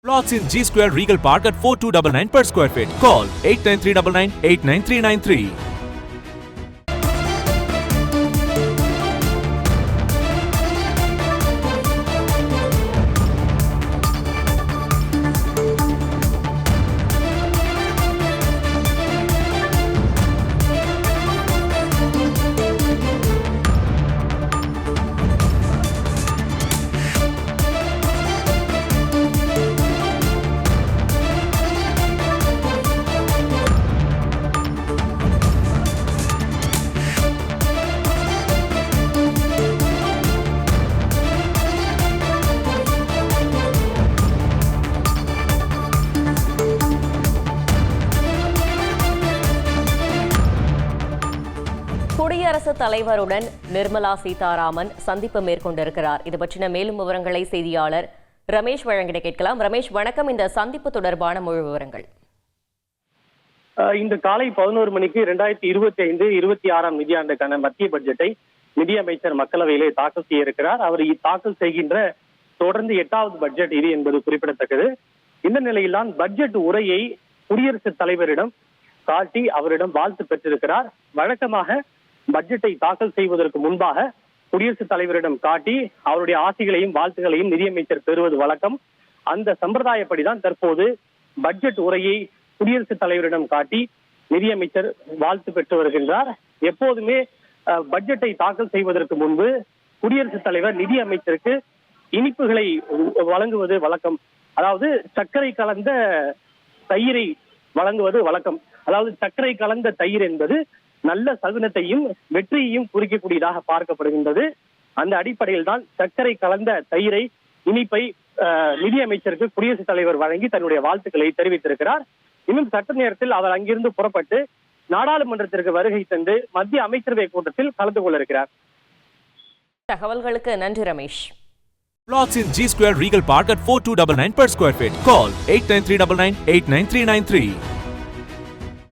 Plots in G Square Regal Park at 4299 per square feet. Call 89399 89393. குடியரசுத் தலைவருடன் நிர்மலா சீதாராமன் சந்திப்பு மேற்கொண்டிருக்கிறார். இது பற்றின மேலும் விவரங்களை செய்தியாளர் ரமேஷ் வழங்கிட கேட்கலாம். ரமேஷ், வணக்கம். இந்த சந்திப்பு தொடர்பான முழு விவரங்கள். இன்று காலை 11 மணிக்கு 2025-26 நிதியாண்டுக்கான மத்திய பட்ஜெட்டை நிதியமைச்சர் மக்களவையிலே தாக்கல் செய்ய இருக்கிறார். அவர் தாக்கல் செய்கின்ற தொடர்ந்து 8வது பட்ஜெட் இது என்பது குறிப்பிடத்தக்கது. இந்த நிலையில்தான் பட்ஜெட் உரையை குடியரசுத் தலைவரிடம் காட்டி அவரிடம் வாழ்த்து பெற்றிருக்கிறார். வழக்கமாக பட்ஜெட்டை தாக்கல் செய்வதற்கு முன்பாக குடியரசுத் தலைவரிடம் காட்டி அவருடைய ஆசைகளையும் வாழ்த்துகளையும் நிதியமைச்சர் பெறுவது வழக்கம். அந்த சம்பிரதாயப்படிதான் தற்போது பட்ஜெட் உரையை குடியரசுத் தலைவரிடம் காட்டி நிதியமைச்சர் வாழ்த்து பெற்று வருகின்றார். எப்போதுமே பட்ஜெட்டை தாக்கல் செய்வதற்கு முன்பு குடியரசுத் தலைவர் நிதியமைச்சருக்கு இனிப்புகளை வழங்குவது வழக்கம். அதாவது சர்க்கரை கலந்த தயிரை வழங்குவது வழக்கம். அதாவது சர்க்கரை கலந்த தயிர் என்பது நல்ல சகுனத்தையும் வெற்றியையும் குறிக்கக்கூடியதாக பார்க்கப்படுகின்றது. அந்த அடிப்படையில் தான் சர்க்கரை கலந்த தயிரை, இனிப்பை நிதியமைச்சருக்கு குடியரசுத் தலைவர் வழங்கி தன்னுடைய வாழ்த்துக்களை தெரிவித்திருக்கிறார். இன்னும் சற்று நேரத்தில் அவர் அங்கிருந்து புறப்பட்டு நாடாளுமன்றத்திற்கு வருகை தந்து மத்திய அமைச்சரவை கூட்டத்தில் கலந்து கொள்ள இருக்கிறார். தகவல்களுக்கு நன்றி Ramesh. Plots in G Square Regal Park at 4299 per square feet. Call 89399 89393.